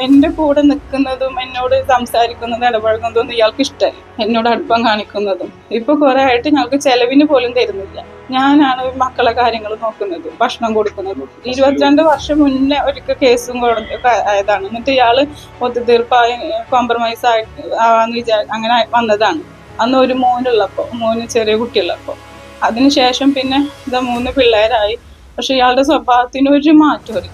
എൻ്റെ കൂടെ നിൽക്കുന്നതും എന്നോട് സംസാരിക്കുന്നതും ഇടപഴകുന്നതും ഇയാൾക്ക് ഇഷ്ടമായി. എന്നോട് അടുപ്പം കാണിക്കുന്നതും. ഇപ്പൊ കുറെ ആയിട്ട് ഞങ്ങൾക്ക് ചെലവിന് പോലും തരുന്നില്ല. ഞാനാണ് മക്കളെ കാര്യങ്ങൾ നോക്കുന്നത്, ഭക്ഷണം കൊടുക്കുന്നത്. 22 വർഷം മുന്നേ ഒരിക്കൽ കേസും ആയതാണ്. എന്നിട്ട് ഇയാള് ഒത്തുതീർപ്പായി കോംപ്രമൈസ് ആവാന്ന് അങ്ങനെ വന്നതാണ്. അന്ന് ഒരു മോന് ചെറിയ കുട്ടിയുള്ളപ്പോൾ. അതിനുശേഷം പിന്നെ 3 പിള്ളേരായി. പക്ഷെ ഇയാളുടെ സ്വഭാവത്തിന് ഒരു മാറ്റമില്ല.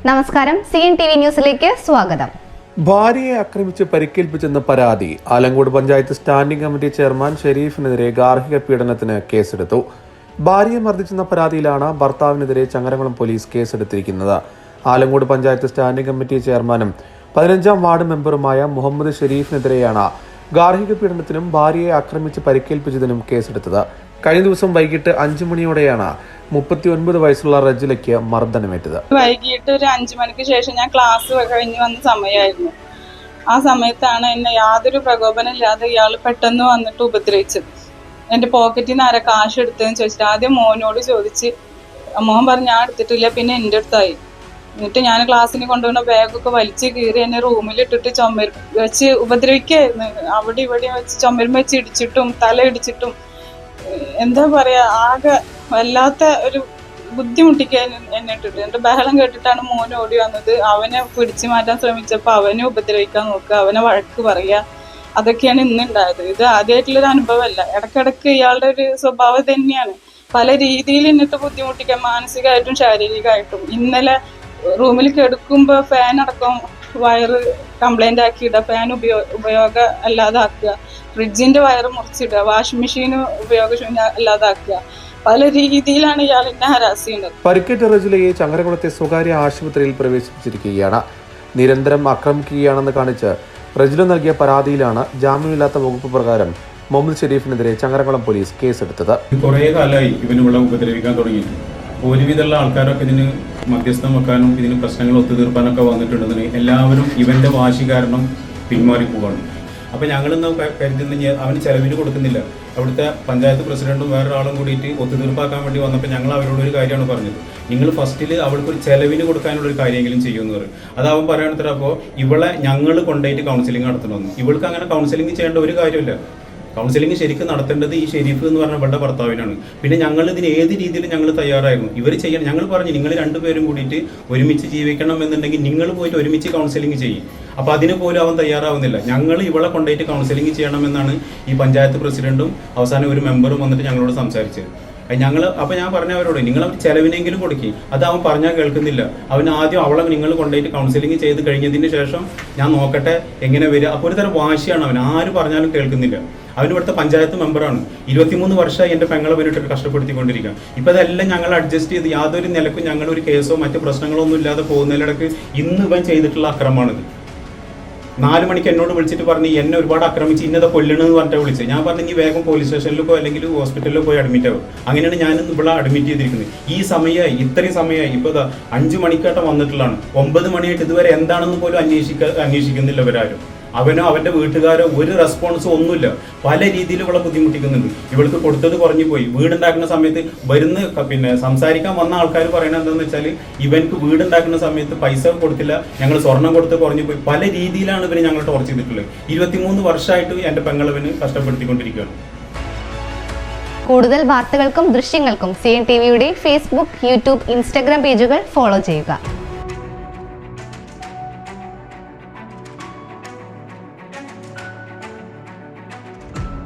നമസ്കാരം, CNTV ന്യൂസിലേക്ക് സ്വാഗതം. ഭാര്യയെ ആക്രമിച്ച് പരിക്കേൽപ്പിച്ചെന്ന പരാതി. Alamcode panchayat standing committee chairman ഷെരീഫിനെതിരെ ഗാർഹിക പീഡനത്തിന് കേസെടുത്തു. ഭാര്യയെ മർദ്ദിച്ചെന്ന പരാതിയിലാണ് ഭർത്താവിനെതിരെ ചങ്ങരംകുളം പോലീസ് കേസെടുത്തിരിക്കുന്നത്. ആലങ്കോട് പഞ്ചായത്ത് സ്റ്റാൻഡിംഗ് കമ്മിറ്റി ചെയർമാനും 15ാം വാർഡ് മെമ്പറുമായ മുഹമ്മദ് ഷെരീഫിനെതിരെയാണ് ഗാർഹിക പീഡനത്തിനും ഭാര്യയെ ആക്രമിച്ച് പരിക്കേൽപ്പിച്ചതിനും കേസെടുത്തത്. കഴിഞ്ഞ ദിവസം വൈകിട്ട് 5 മണിയോടെയാണ് 39 വയസ്സുള്ള റജിലയ്ക്ക് മർദ്ദനമേറ്റത്. വൈകിട്ട് ഒരു 5 മണിക്ക് ശേഷം ഞാൻ ക്ലാസ് കഴിഞ്ഞ് വന്ന സമയമായിരുന്നു. ആ സമയത്താണ് എന്നെ യാതൊരു പ്രകോപനമില്ലാതെ ഇയാൾ പെട്ടെന്ന് വന്നിട്ട് ഉപദ്രവിച്ചത്. എൻ്റെ പോക്കറ്റിൽ നിന്ന് ആരാ കാശ് എടുത്തതെന്ന് ചോദിച്ചിട്ട് ആദ്യം മോനോട് ചോദിച്ച്, മോൻ പറഞ്ഞു ഞാൻ എടുത്തിട്ടില്ല. പിന്നെ എൻ്റെ അടുത്തായി. എന്നിട്ട് ഞാൻ ക്ലാസ്സിന് കൊണ്ടുവന്ന ബാഗൊക്കെ വലിച്ച് കീറി എന്നെ റൂമിലിട്ടിട്ട് ചുമര് വെച്ച് ഉപദ്രവിക്കായിരുന്നു. അവിടെ ഇവിടെ വെച്ച് ചുമരും വെച്ച് ഇടിച്ചിട്ടും തല ഇടിച്ചിട്ടും എന്താ പറയാ, ആകെ വല്ലാത്ത ഒരു ബുദ്ധിമുട്ടിക്കാൻ എന്നെ ഇട്ടിട്ട്. എൻ്റെ ബഹളം കേട്ടിട്ടാണ് മോൻ ഓടി വന്നത്. അവനെ പിടിച്ചു മാറ്റാൻ ശ്രമിച്ചപ്പോൾ അവനെ ഉപദ്രവിക്കാൻ നോക്കുക, അവനെ വഴക്ക് പറയുക, അതൊക്കെയാണ് ഇന്നുണ്ടായത്. ഇത് ആദ്യമായിട്ടുള്ളൊരു അനുഭവമല്ല. ഇടയ്ക്കിടയ്ക്ക് ഇയാളുടെ ഒരു സ്വഭാവം തന്നെയാണ്. പല രീതിയിൽ എന്നിട്ട് ബുദ്ധിമുട്ടിക്കാൻ, മാനസികമായിട്ടും ശാരീരികമായിട്ടും. ഇന്നലെ റൂമിൽ കിടക്കുമ്പോൾ ഫാൻ അടക്കം വയറ് കംപ്ലൈൻ്റ് ആക്കിയിടുക, ഫാൻ ഉപയോഗം അല്ലാതാക്കുക, ഫ്രിഡ്ജിൻ്റെ വയറ് മുറിച്ചിടുക, വാഷിംഗ് മെഷീൻ ഉപയോഗശൂന്യം അല്ലാതാക്കുക. പല രീതിയിലാണ് ഇയാൾ എന്നെ ഹരാസ് ചെയ്യുന്നത്. പരിക്കേറ്റ റജിലയെ ചങ്ങരകുളത്തെ സ്വകാര്യ ആശുപത്രിയിൽ പ്രവേശിപ്പിച്ചിരിക്കുകയാണ്. നിരന്തരം ആക്രമിക്കുകയാണെന്ന് കാണിച്ച് റജില നൽകിയ പരാതിയിലാണ് ജാമ്യമില്ലാത്ത വകുപ്പ് പ്രകാരം മുഹമ്മദ് ഷെരീഫിനെതിരെ ചങ്ങരകുളം പോലീസ് കേസെടുത്തത്. കുറേ കാലമായി ഇവനുള്ള ഉപദ്രവിക്കാൻ തുടങ്ങിയിട്ട് ഒരുവിധമുള്ള ആൾക്കാരൊക്കെ ഇതിന് മധ്യസ്ഥം വെക്കാനും ഇതിന് പ്രശ്നങ്ങൾ ഒത്തുതീർപ്പാനൊക്കെ വന്നിട്ടുണ്ടെന്ന് എല്ലാവരും ഇവന്റെ വാശി കാരണം പിന്മാറിപ്പോവാണ്. അപ്പോൾ ഞങ്ങളിന്ന് കരുതുന്ന അവന് ചെലവിന് കൊടുക്കുന്നില്ല. അവിടുത്തെ പഞ്ചായത്ത് പ്രസിഡന്റും വേറൊരാളും കൂടിയിട്ട് ഒത്തുതീർപ്പാക്കാൻ വേണ്ടി വന്നപ്പോൾ ഞങ്ങൾ അവരോട് ഒരു കാര്യമാണ് പറഞ്ഞത്, നിങ്ങൾ ഫസ്റ്റിൽ അവൾക്കൊരു ചെലവിന് കൊടുക്കാനുള്ളൊരു കാര്യമെങ്കിലും ചെയ്യുമെന്ന് പറയും. അത് അവൻ പറയണത്ര. അപ്പോൾ ഇവളെ ഞങ്ങൾ കൊണ്ടുപോയിട്ട് കൗൺസിലിംഗ് നടത്തണമെന്ന്. ഇവൾക്ക് അങ്ങനെ കൗൺസിലിംഗ് ചെയ്യേണ്ട ഒരു കാര്യമില്ല. കൗൺസിലിംഗ് ശരിക്കും നടത്തേണ്ടത് ഈ ഷെരീഫ് എന്ന് പറഞ്ഞ ഇവളുടെ ഭർത്താവിനാണ്. പിന്നെ ഞങ്ങൾ ഇതിന് ഏത് രീതിയിലും ഞങ്ങൾ തയ്യാറായിരുന്നു. ഇവർ ചെയ്യണം. ഞങ്ങൾ പറഞ്ഞു, നിങ്ങൾ രണ്ടുപേരും കൂടിയിട്ട് ഒരുമിച്ച് ജീവിക്കണം എന്നുണ്ടെങ്കിൽ നിങ്ങൾ പോയിട്ട് ഒരുമിച്ച് കൗൺസിലിംഗ് ചെയ്യും. അപ്പോൾ അതിന് പോലും അവൻ തയ്യാറാവുന്നില്ല. ഞങ്ങൾ ഇവളെ കൊണ്ടുപോയിട്ട് കൗൺസിലിംഗ് ചെയ്യണമെന്നാണ് ഈ പഞ്ചായത്ത് പ്രസിഡന്റും അവസാനം ഒരു മെമ്പറും വന്നിട്ട് ഞങ്ങളോട് സംസാരിച്ചത്. അപ്പോൾ ഞാൻ പറഞ്ഞ അവരോട്, നിങ്ങൾ അവർ ചെലവിനെങ്കിലും കൊടുക്കും. അത് അവൻ പറഞ്ഞാൽ കേൾക്കുന്നില്ല. അവൻ ആദ്യം അവളെ നിങ്ങൾ കൊണ്ടുപോയിട്ട് കൗൺസിലിംഗ് ചെയ്ത് കഴിഞ്ഞതിന് ശേഷം ഞാൻ നോക്കട്ടെ എങ്ങനെ വരിക. അപ്പോൾ ഒരു തരം വാശിയാണ് അവൻ. ആര് പറഞ്ഞാലും കേൾക്കുന്നില്ല. അവൻ ഇവിടുത്തെ പഞ്ചായത്ത് മെമ്പറാണ്. 23 വർഷമായി എൻ്റെ പെങ്ങളെ വേണ്ടിയിട്ട് കഷ്ടപ്പെടുത്തിക്കൊണ്ടിരിക്കുക. ഇപ്പോൾ അതെല്ലാം ഞങ്ങൾ അഡ്ജസ്റ്റ് ചെയ്ത് യാതൊരു നിലക്കും ഞങ്ങളൊരു കേസോ മറ്റു പ്രശ്നങ്ങളോ ഒന്നും ഇല്ലാതെ പോകുന്നതിലിടക്ക് ഇന്ന് ഇവൻ ചെയ്തിട്ടുള്ള അക്രമമാണിത്. 4 മണിക്ക് എന്നോട് വിളിച്ചിട്ട് പറഞ്ഞ് എന്നെ ഒരുപാട് ആക്രമിച്ച് ഇന്നത്തെ കൊല്ലണമെന്ന് പറഞ്ഞിട്ട് വിളിച്ചത്. ഞാൻ പറഞ്ഞു, നീ വേഗം പോലീസ് സ്റ്റേഷനിലോ അല്ലെങ്കിൽ ഹോസ്പിറ്റലിലോ പോയി അഡ്മിറ്റ് ആവും. അങ്ങനെയാണ് ഞാൻ ഇവിടെ അഡ്മിറ്റ് ചെയ്തിരിക്കുന്നത്. ഈ സമയമായി, ഇത്രയും സമയമായി. ഇപ്പോൾ 5 മണിക്കാട്ടം വന്നിട്ടുള്ളതാണ്. 9 മണിയായിട്ട് ഇതുവരെ എന്താണെന്ന് പോലും അന്വേഷിക്കുന്നില്ല ഇവരാരും. അവനോ അവൻ്റെ വീട്ടുകാരോ ഒരു റെസ്പോൺസും ഒന്നുമില്ല. പല രീതിയിൽ ഇവളെ ബുദ്ധിമുട്ടിക്കുന്നുണ്ട്. ഇവൾക്ക് കൊടുത്തത് കുറഞ്ഞു പോയി. വീടുണ്ടാക്കുന്ന സമയത്ത് സംസാരിക്കാൻ വന്ന ആൾക്കാർ പറയുന്നത് എന്താണെന്ന് വെച്ചാൽ, ഇവർക്ക് വീടുണ്ടാക്കുന്ന സമയത്ത് പൈസ കൊടുത്തില്ല, ഞങ്ങൾ സ്വർണം കൊടുത്ത് കുറഞ്ഞു പോയി. പല രീതിയിലാണ് ഇവര് ഞങ്ങൾ ടോർച്ച് ചെയ്തിട്ടുള്ളത്. 23 വർഷമായിട്ട് എൻ്റെ പെങ്ങളിവന് കഷ്ടപ്പെടുത്തിക്കൊണ്ടിരിക്കുകയാണ്. കൂടുതൽ വാർത്തകൾക്കും ദൃശ്യങ്ങൾക്കും CNTVയുടെ ഫേസ്ബുക്ക്, യൂട്യൂബ്, ഇൻസ്റ്റഗ്രാം പേജുകൾ ഫോളോ ചെയ്യുക.